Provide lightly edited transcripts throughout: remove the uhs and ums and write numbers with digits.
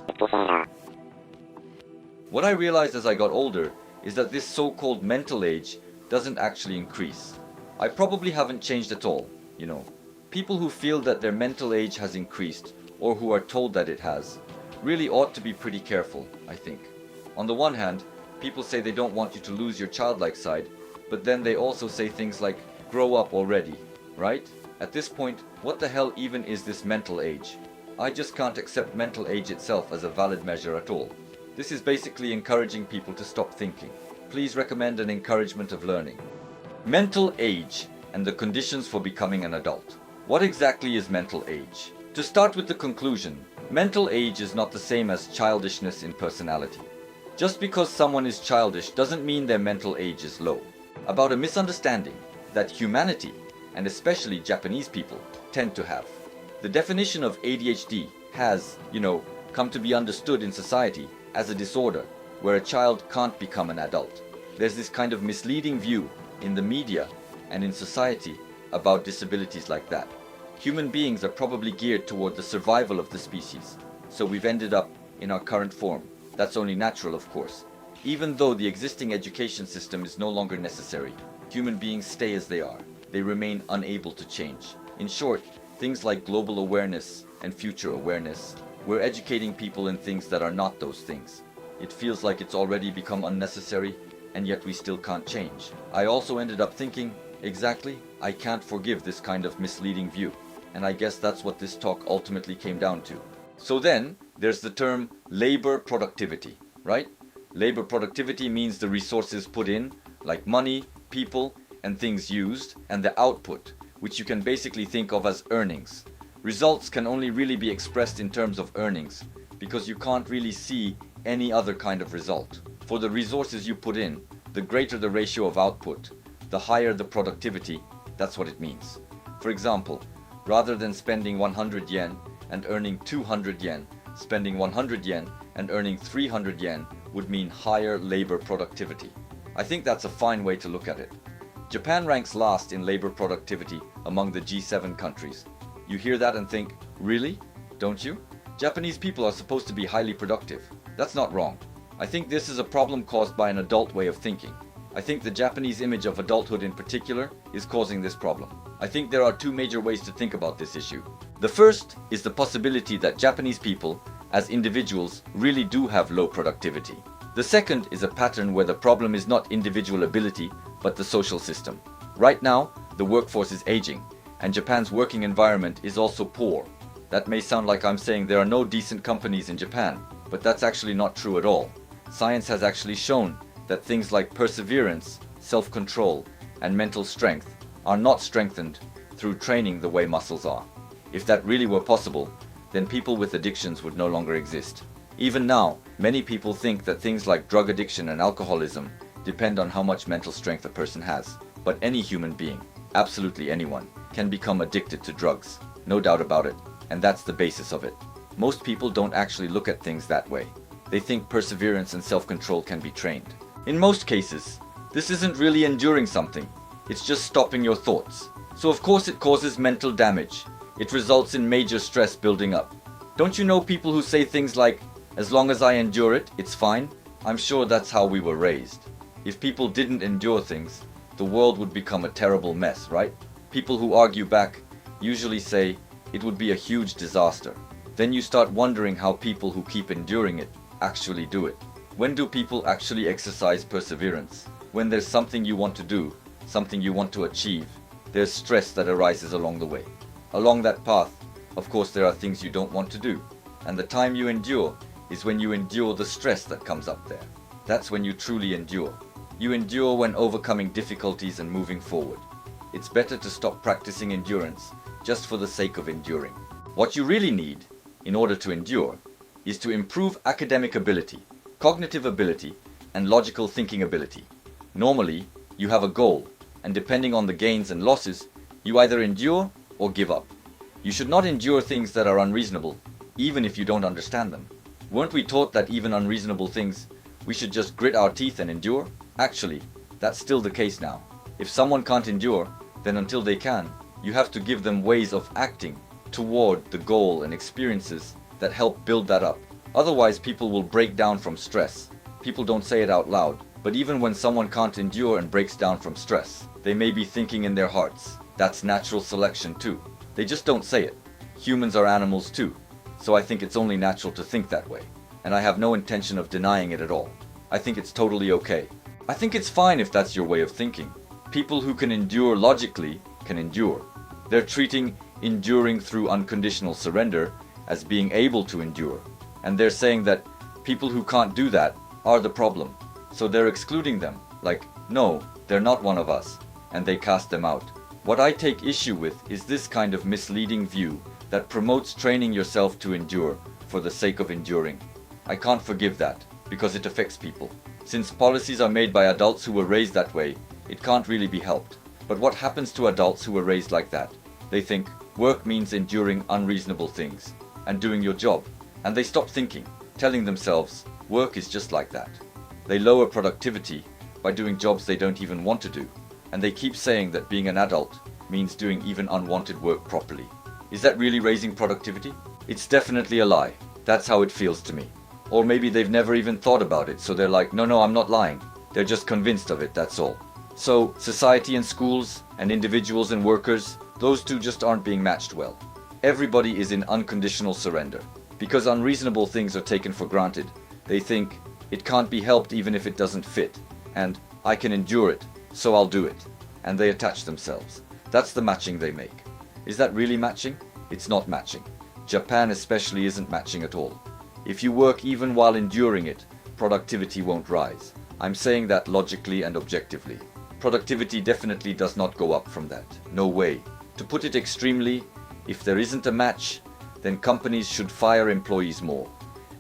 Ichizero. What I realized as I got older is that this so-called mental age doesn't actually increase. I probably haven't changed at all, you know. People who feel that their mental age has increased, or who are told that it has, really ought to be pretty careful, I think. On the one hand, people say they don't want you to lose your childlike side, but then they also say things like, grow up already, right? At this point, what the hell even is this mental age? I just can't accept mental age itself as a valid measure at all. This is basically encouraging people to stop thinking. Please recommend an encouragement of learning. Mental age and the conditions for becoming an adult. What exactly is mental age? To start with the conclusion, mental age is not the same as childishness in personality. Just because someone is childish doesn't mean their mental age is low. About a misunderstanding that humanity, and especially Japanese people, tend to have. The definition of ADHD has, come to be understood in society as a disorder where a child can't become an adult. There's this kind of misleading view in the media and in society about disabilities like that. Human beings are probably geared toward the survival of the species, so we've ended up in our current form. That's only natural, of course. Even though the existing education system is no longer necessary, human beings stay as they are. They remain unable to change. In short, things like global awareness and future awareness, we're educating people in things that are not those things. It feels like it's already become unnecessary, and yet we still can't change. I also ended up thinking, exactly, I can't forgive this kind of misleading view. And I guess that's what this talk ultimately came down to. So then, there's the term labor productivity, right? Labor productivity means the resources put in, like money, people, and things used, and the output, which you can basically think of as earnings. Results can only really be expressed in terms of earnings, because you can't really see any other kind of result. For the resources you put in, the greater the ratio of output, the higher the productivity, that's what it means. For example, rather than spending 100 yen and earning 200 yen, spending 100 yen and earning 300 yen would mean higher labor productivity. I think that's a fine way to look at it. Japan ranks last in labor productivity among the G7 countries. You hear that and think, really? Don't you? Japanese people are supposed to be highly productive. That's not wrong. I think this is a problem caused by an adult way of thinking. I think the Japanese image of adulthood in particular is causing this problem. I think there are two major ways to think about this issue. The first is the possibility that Japanese people, as individuals, really do have low productivity. The second is a pattern where the problem is not individual ability, but the social system. Right now, the workforce is aging, and Japan's working environment is also poor. That may sound like I'm saying there are no decent companies in Japan, but that's actually not true at all. Science has actually shown that things like perseverance, self-control, and mental strength are not strengthened through training the way muscles are. If that really were possible, then people with addictions would no longer exist. Even now, many people think that things like drug addiction and alcoholism depend on how much mental strength a person has. But any human being, absolutely anyone, can become addicted to drugs. No doubt about it. And that's the basis of it. Most people don't actually look at things that way. They think perseverance and self-control can be trained. In most cases, this isn't really enduring something. It's just stopping your thoughts. So of course it causes mental damage. It results in major stress building up. Don't you know people who say things like, as long as I endure it, it's fine? I'm sure that's how we were raised. If people didn't endure things, the world would become a terrible mess, right? People who argue back usually say it would be a huge disaster. Then you start wondering how people who keep enduring it actually do it. When do people actually exercise perseverance? When there's something you want to do, something you want to achieve, there's stress that arises along the way. Along that path, of course, there are things you don't want to do. And the time you endure is when you endure the stress that comes up there. That's when you truly endure. You endure when overcoming difficulties and moving forward. It's better to stop practicing endurance just for the sake of enduring. What you really need, in order to endure, is to improve academic ability, cognitive ability, and logical thinking ability. Normally, you have a goal, and depending on the gains and losses, you either endure or give up. You should not endure things that are unreasonable, even if you don't understand them. Weren't we taught that even unreasonable things, we should just grit our teeth and endure? Actually, that's still the case now. If someone can't endure, then until they can, you have to give them ways of acting toward the goal and experiences that help build that up. Otherwise, people will break down from stress. People don't say it out loud, but even when someone can't endure and breaks down from stress, they may be thinking in their hearts. That's natural selection too. They just don't say it. Humans are animals too, so I think it's only natural to think that way. And I have no intention of denying it at all. I think it's totally okay. I think it's fine if that's your way of thinking. People who can endure logically can endure. They're treating enduring through unconditional surrender as being able to endure. And they're saying that people who can't do that are the problem. So they're excluding them, like, no, they're not one of us, and they cast them out. What I take issue with is this kind of misleading view that promotes training yourself to endure for the sake of enduring. I can't forgive that, because it affects people. Since policies are made by adults who were raised that way, it can't really be helped. But what happens to adults who were raised like that? They think work means enduring unreasonable things and doing your job. And they stop thinking, telling themselves work is just like that. They lower productivity by doing jobs they don't even want to do. And they keep saying that being an adult means doing even unwanted work properly. Is that really raising productivity? It's definitely a lie. That's how it feels to me. Or maybe they've never even thought about it, so they're like, no, I'm not lying. They're just convinced of it, that's all. So, society and schools, and individuals and workers, those two just aren't being matched well. Everybody is in unconditional surrender. Because unreasonable things are taken for granted, they think it can't be helped even if it doesn't fit, and I can endure it, so I'll do it. And they attach themselves. That's the matching they make. Is that really matching? It's not matching. Japan especially isn't matching at all. If you work even while enduring it, productivity won't rise. I'm saying that logically and objectively. Productivity definitely does not go up from that. No way. To put it extremely, if there isn't a match, then companies should fire employees more,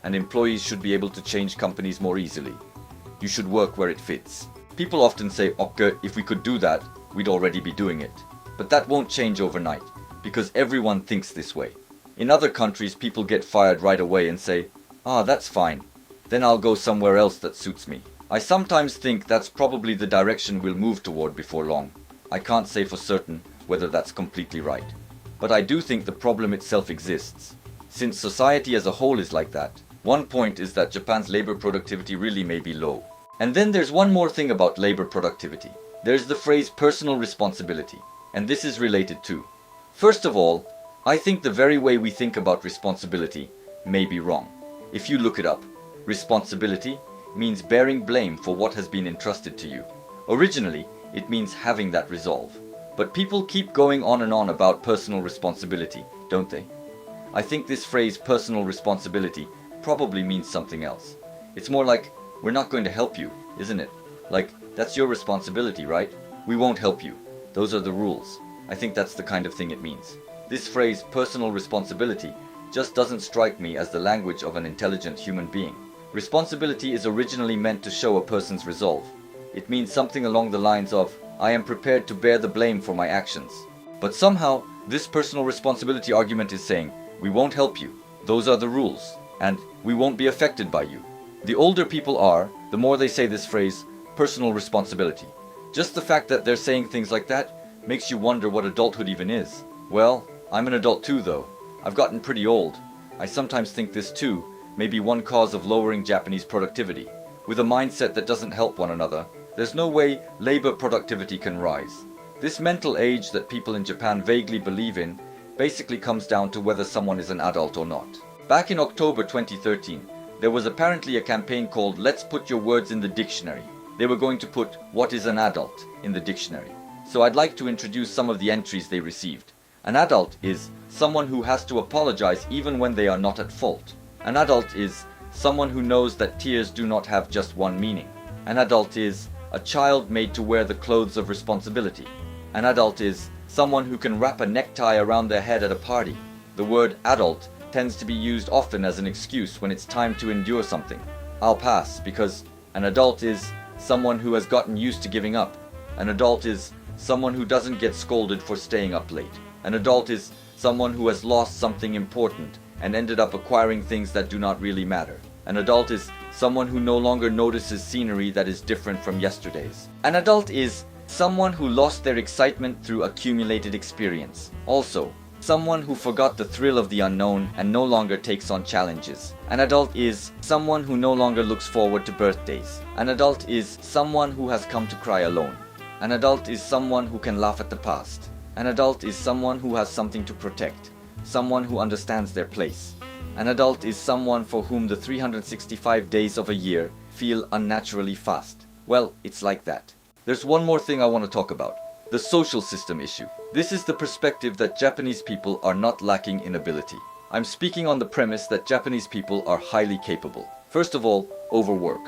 and employees should be able to change companies more easily. You should work where it fits. People often say, okay, if we could do that, we'd already be doing it. But that won't change overnight, because everyone thinks this way. In other countries, people get fired right away and say, that's fine. Then I'll go somewhere else that suits me. I sometimes think that's probably the direction we'll move toward before long. I can't say for certain whether that's completely right. But I do think the problem itself exists. Since society as a whole is like that, one point is that Japan's labor productivity really may be low. And then there's one more thing about labor productivity. There's the phrase personal responsibility, and this is related too. First of all, I think the very way we think about responsibility may be wrong. If you look it up, responsibility means bearing blame for what has been entrusted to you. Originally, it means having that resolve. But people keep going on and on about personal responsibility, don't they? I think this phrase personal responsibility probably means something else. It's more like, we're not going to help you, isn't it? Like, that's your responsibility, right? We won't help you. Those are the rules. I think that's the kind of thing it means. This phrase personal responsibility just doesn't strike me as the language of an intelligent human being. Responsibility is originally meant to show a person's resolve. It means something along the lines of, I am prepared to bear the blame for my actions. But somehow, this personal responsibility argument is saying, we won't help you. Those are the rules. And we won't be affected by you. The older people are, the more they say this phrase, personal responsibility. Just the fact that they're saying things like that makes you wonder what adulthood even is. Well, I'm an adult too though. I've gotten pretty old. I sometimes think this too may be one cause of lowering Japanese productivity. With a mindset that doesn't help one another, there's no way labor productivity can rise. This mental age that people in Japan vaguely believe in basically comes down to whether someone is an adult or not. Back in October 2013, there was apparently a campaign called Let's Put Your Words in the Dictionary. They were going to put what is an adult in the dictionary. So I'd like to introduce some of the entries they received. An adult is someone who has to apologize even when they are not at fault. An adult is someone who knows that tears do not have just one meaning. An adult is a child made to wear the clothes of responsibility. An adult is someone who can wrap a necktie around their head at a party. The word adult tends to be used often as an excuse when it's time to endure something. I'll pass, because an adult is someone who has gotten used to giving up. An adult is someone who doesn't get scolded for staying up late. An adult is someone who has lost something important and ended up acquiring things that do not really matter. An adult is someone who no longer notices scenery that is different from yesterday's. An adult is someone who lost their excitement through accumulated experience. Also, someone who forgot the thrill of the unknown and no longer takes on challenges. An adult is someone who no longer looks forward to birthdays. An adult is someone who has come to cry alone. An adult is someone who can laugh at the past. An adult is someone who has something to protect, someone who understands their place. An adult is someone for whom the 365 days of a year feel unnaturally fast. Well, it's like that. There's one more thing I want to talk about. The social system issue. This is the perspective that Japanese people are not lacking in ability. I'm speaking on the premise that Japanese people are highly capable. First of all, overwork.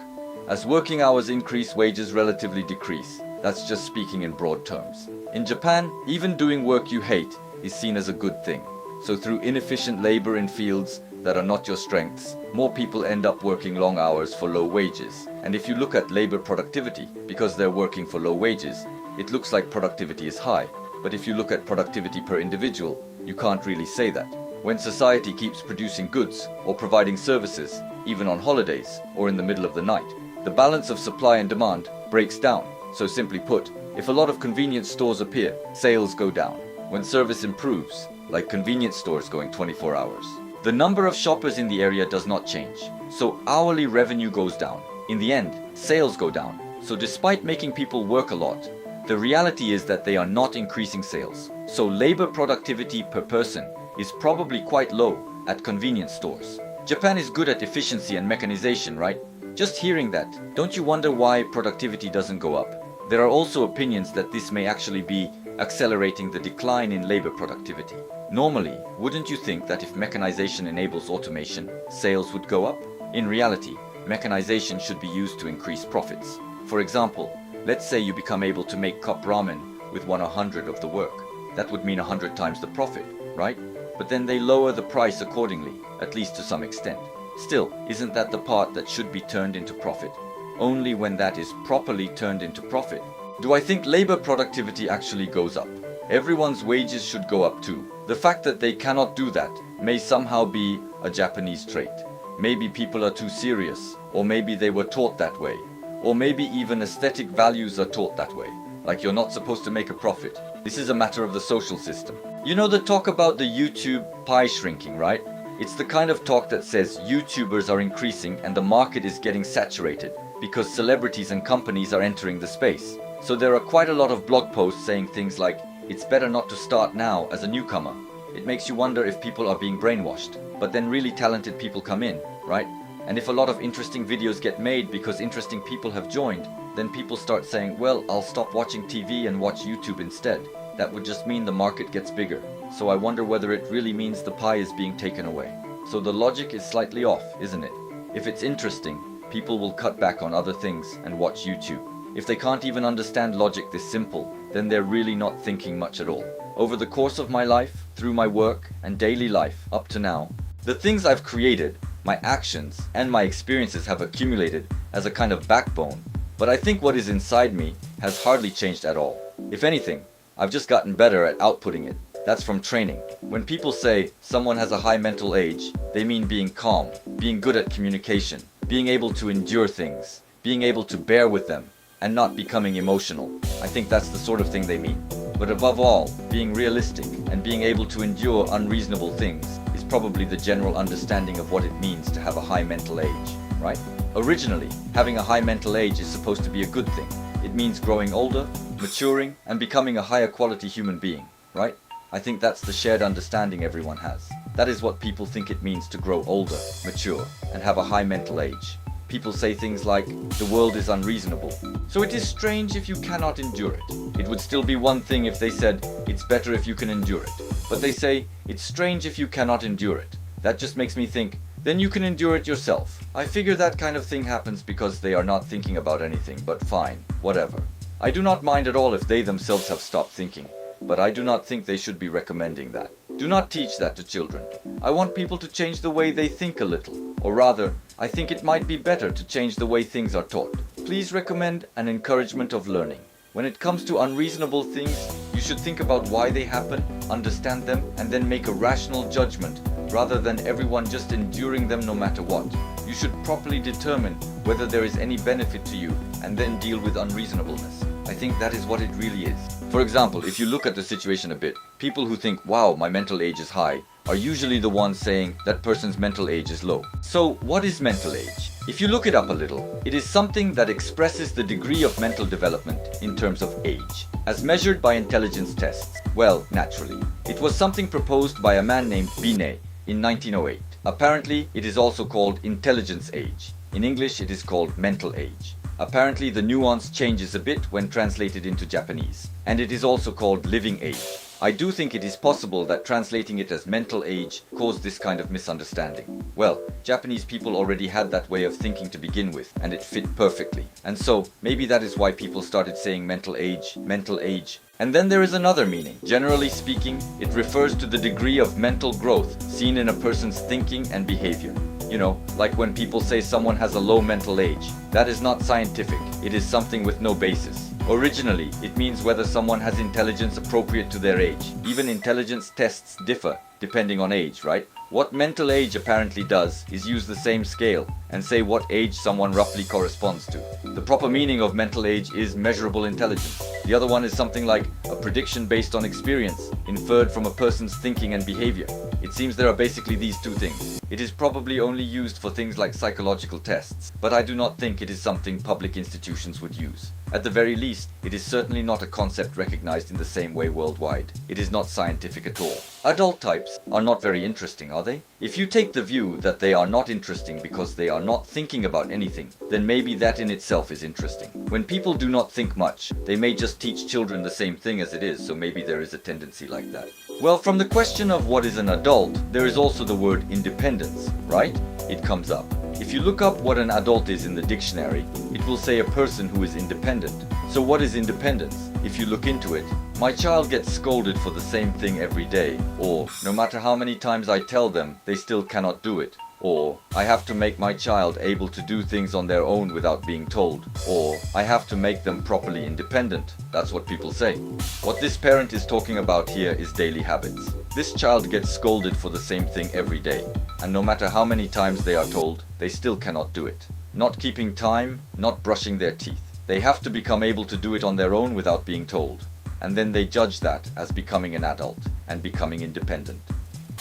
As working hours increase, wages relatively decrease. That's just speaking in broad terms. In Japan, even doing work you hate is seen as a good thing. So through inefficient labor in fields that are not your strengths, more people end up working long hours for low wages. And if you look at labor productivity, because they're working for low wages, it looks like productivity is high. But if you look at productivity per individual, you can't really say that. When society keeps producing goods or providing services, even on holidays or in the middle of the night, the balance of supply and demand breaks down. So simply put, if a lot of convenience stores appear, sales go down. When service improves, like convenience stores going 24 hours, the number of shoppers in the area does not change. So hourly revenue goes down. In the end, sales go down. So despite making people work a lot, the reality is that they are not increasing sales. So labor productivity per person is probably quite low at convenience stores. Japan is good at efficiency and mechanization, right? Just hearing that, don't you wonder why productivity doesn't go up? There are also opinions that this may actually be accelerating the decline in labor productivity. Normally, wouldn't you think that if mechanization enables automation, sales would go up? In reality, mechanization should be used to increase profits. For example, let's say you become able to make cup ramen with 1/100 of the work. That would mean 100 times the profit, right? But then they lower the price accordingly, at least to some extent. Still, isn't that the part that should be turned into profit? Only when that is properly turned into profit. Do I think labor productivity actually goes up? Everyone's wages should go up too. The fact that they cannot do that may somehow be a Japanese trait. Maybe people are too serious, or maybe they were taught that way, or maybe even aesthetic values are taught that way. Like you're not supposed to make a profit. This is a matter of the social system. You know the talk about the YouTube pie shrinking, right? It's the kind of talk that says YouTubers are increasing and the market is getting saturated because celebrities and companies are entering the space. So there are quite a lot of blog posts saying things like, it's better not to start now as a newcomer. It makes you wonder if people are being brainwashed, but then really talented people come in, right? And if a lot of interesting videos get made because interesting people have joined, then people start saying, well, I'll stop watching TV and watch YouTube instead. That would just mean the market gets bigger. So I wonder whether it really means the pie is being taken away. So the logic is slightly off, isn't it? If it's interesting, people will cut back on other things and watch YouTube. If they can't even understand logic this simple, then they're really not thinking much at all. Over the course of my life, through my work and daily life up to now, the things I've created, my actions and my experiences have accumulated as a kind of backbone, but I think what is inside me has hardly changed at all. If anything, I've just gotten better at outputting it. That's from training. When people say someone has a high mental age, they mean being calm, being good at communication, being able to endure things, being able to bear with them, and not becoming emotional. I think that's the sort of thing they mean. But above all, being realistic and being able to endure unreasonable things is probably the general understanding of what it means to have a high mental age, right? Originally, having a high mental age is supposed to be a good thing. It means growing older, maturing, and becoming a higher quality human being, right? I think that's the shared understanding everyone has. That is what people think it means to grow older, mature, and have a high mental age. People say things like, the world is unreasonable, so it is strange if you cannot endure it. It would still be one thing if they said, it's better if you can endure it. But they say, it's strange if you cannot endure it. That just makes me think, then you can endure it yourself. I figure that kind of thing happens because they are not thinking about anything, but fine, whatever. I do not mind at all if they themselves have stopped thinking, but I do not think they should be recommending that. Do not teach that to children. I want people to change the way they think a little, or rather, I think it might be better to change the way things are taught. Please recommend an encouragement of learning. When it comes to unreasonable things, you should think about why they happen, understand them, and then make a rational judgment, rather than everyone just enduring them no matter what. You should properly determine whether there is any benefit to you, and then deal with unreasonableness. I think that is what it really is. For example, if you look at the situation a bit, people who think, wow, my mental age is high, are usually the ones saying that person's mental age is low. So, what is mental age? If you look it up a little, it is something that expresses the degree of mental development in terms of age, as measured by intelligence tests. Well, naturally. It was something proposed by a man named Binet in 1908. Apparently, it is also called intelligence age. In English, it is called mental age. Apparently, the nuance changes a bit when translated into Japanese, and it is also called living age. I do think it is possible that translating it as mental age caused this kind of misunderstanding. Well, Japanese people already had that way of thinking to begin with, and it fit perfectly. And so, maybe that is why people started saying mental age. And then there is another meaning. Generally speaking, it refers to the degree of mental growth seen in a person's thinking and behavior. You know, like when people say someone has a low mental age. That is not scientific. It is something with no basis. Originally, it means whether someone has intelligence appropriate to their age. Even intelligence tests differ depending on age, right? What mental age apparently does is use the same scale and say what age someone roughly corresponds to. The proper meaning of mental age is measurable intelligence. The other one is something like a prediction based on experience, inferred from a person's thinking and behavior. It seems there are basically these two things. It is probably only used for things like psychological tests, but I do not think it is something public institutions would use. At the very least, it is certainly not a concept recognized in the same way worldwide. It is not scientific at all. Adult types are not very interesting, are they? If you take the view that they are not interesting because they are not thinking about anything, then maybe that in itself is interesting. When people do not think much, they may just teach children the same thing as it is, so maybe there is a tendency like that. Well, from the question of what is an adult, there is also the word independence, right? It comes up. If you look up what an adult is in the dictionary, it will say a person who is independent. So what is independence? If you look into it, my child gets scolded for the same thing every day, or no matter how many times I tell them, they still cannot do it. Or, I have to make my child able to do things on their own without being told. Or, I have to make them properly independent. That's what people say. What this parent is talking about here is daily habits. This child gets scolded for the same thing every day. And no matter how many times they are told, they still cannot do it. Not keeping time, not brushing their teeth. They have to become able to do it on their own without being told. And then they judge that as becoming an adult and becoming independent.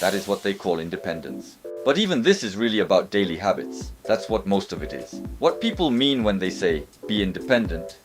That is what they call independence. But even this is really about daily habits. That's what most of it is. What people mean when they say, be independent,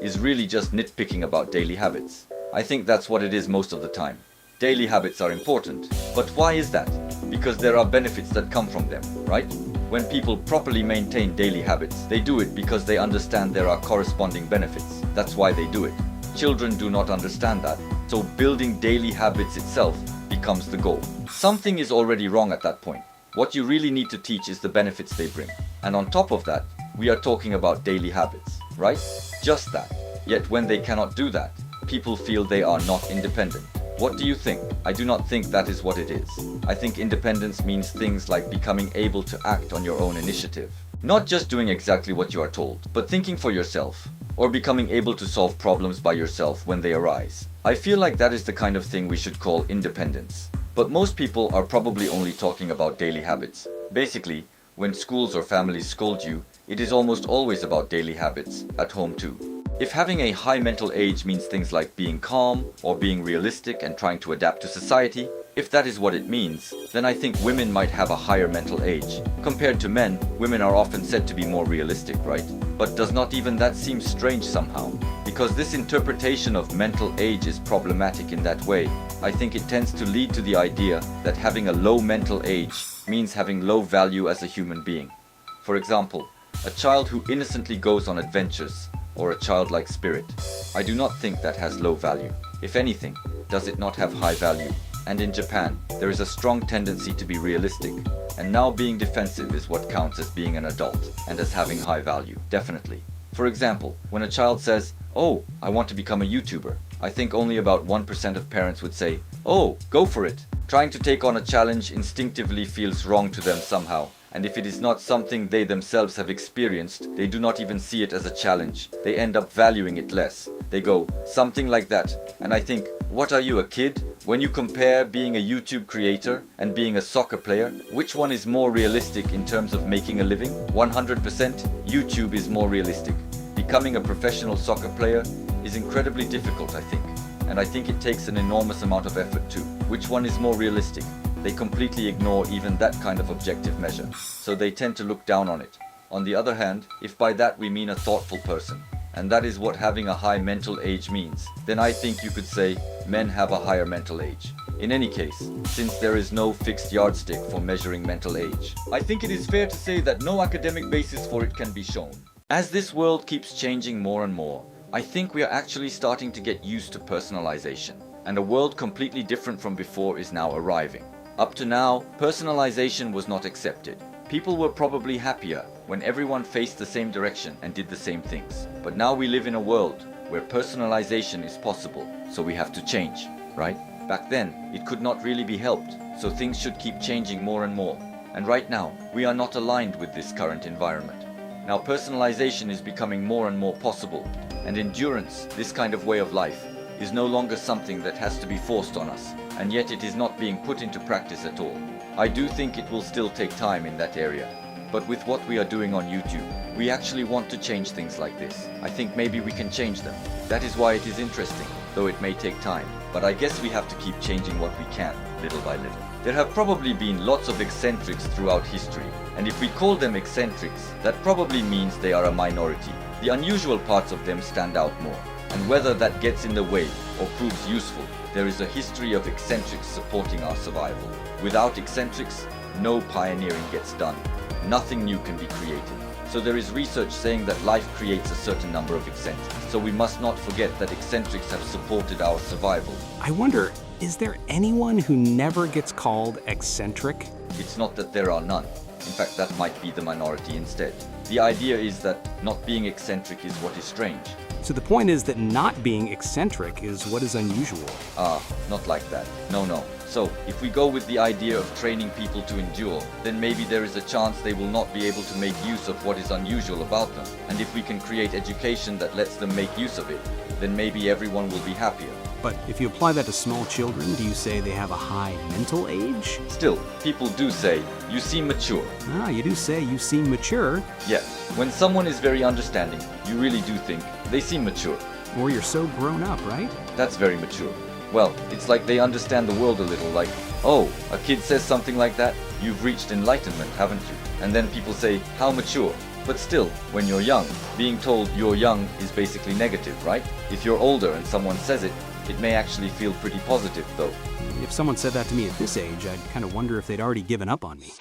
is really just nitpicking about daily habits. I think that's what it is most of the time. Daily habits are important. But why is that? Because there are benefits that come from them, right? When people properly maintain daily habits, they do it because they understand there are corresponding benefits. That's why they do it. Children do not understand that. So building daily habits itself becomes the goal. Something is already wrong at that point. What you really need to teach is the benefits they bring. And on top of that, we are talking about daily habits, right? Just that. Yet when they cannot do that, people feel they are not independent. What do you think? I do not think that is what it is. I think independence means things like becoming able to act on your own initiative. Not just doing exactly what you are told, but thinking for yourself, or becoming able to solve problems by yourself when they arise. I feel like that is the kind of thing we should call independence. But most people are probably only talking about daily habits. Basically, when schools or families scold you, it is almost always about daily habits, at home too. If having a high mental age means things like being calm or being realistic and trying to adapt to society, if that is what it means, then I think women might have a higher mental age. Compared to men, women are often said to be more realistic, right? But does not even that seem strange somehow? Because this interpretation of mental age is problematic in that way. I think it tends to lead to the idea that having a low mental age means having low value as a human being. For example, a child who innocently goes on adventures, or a childlike spirit. I do not think that has low value. If anything, does it not have high value? And in Japan, there is a strong tendency to be realistic. And now being defensive is what counts as being an adult and as having high value, definitely. For example, when a child says, "Oh, I want to become a YouTuber," I think only about 1% of parents would say, "Oh, go for it." Trying to take on a challenge instinctively feels wrong to them somehow. And if it is not something they themselves have experienced, they do not even see it as a challenge. They end up valuing it less. They go, something like that. And I think, what are you, a kid? When you compare being a YouTube creator and being a soccer player, which one is more realistic in terms of making a living? 100% YouTube is more realistic. Becoming a professional soccer player is incredibly difficult, I think. And I think it takes an enormous amount of effort too. Which one is more realistic? They completely ignore even that kind of objective measure, so they tend to look down on it. On the other hand, if by that we mean a thoughtful person, and that is what having a high mental age means, then I think you could say men have a higher mental age. In any case, since there is no fixed yardstick for measuring mental age, I think it is fair to say that no academic basis for it can be shown. As this world keeps changing more and more, I think we are actually starting to get used to personalization, and a world completely different from before is now arriving. Up to now, personalization was not accepted. People were probably happier when everyone faced the same direction and did the same things. But now we live in a world where personalization is possible, so we have to change, right? Back then, it could not really be helped, so things should keep changing more and more. And right now, we are not aligned with this current environment. Now personalization is becoming more and more possible, and endurance, this kind of way of life, is no longer something that has to be forced on us, and yet it is not being put into practice at all. I do think it will still take time in that area, but with what we are doing on YouTube, we actually want to change things like this. I think maybe we can change them. That is why it is interesting, though it may take time. But I guess we have to keep changing what we can, little by little. There have probably been lots of eccentrics throughout history, and if we call them eccentrics, that probably means they are a minority. The unusual parts of them stand out more, and whether that gets in the way or proves useful, there is a history of eccentrics supporting our survival. Without eccentrics, no pioneering gets done. Nothing new can be created. So there is research saying that life creates a certain number of eccentrics. So we must not forget that eccentrics have supported our survival. I wonder, is there anyone who never gets called eccentric? It's not that there are none. In fact, that might be the minority instead. The idea is that not being eccentric is what is strange. So the point is that not being eccentric is what is unusual. Not like that. No. So, if we go with the idea of training people to endure, then maybe there is a chance they will not be able to make use of what is unusual about them. And if we can create education that lets them make use of it, then maybe everyone will be happier. But if you apply that to small children, do you say they have a high mental age? Still, people do say, you seem mature. You do say you seem mature. Yes, when someone is very understanding, you really do think they seem mature. Or you're so grown up, right? That's very mature. Well, it's like they understand the world a little, like, oh, a kid says something like that, you've reached enlightenment, haven't you? And then people say, how mature? But still, when you're young, being told you're young is basically negative, right? If you're older and someone says it, it may actually feel pretty positive though. If someone said that to me at this age, I'd kind of wonder if they'd already given up on me.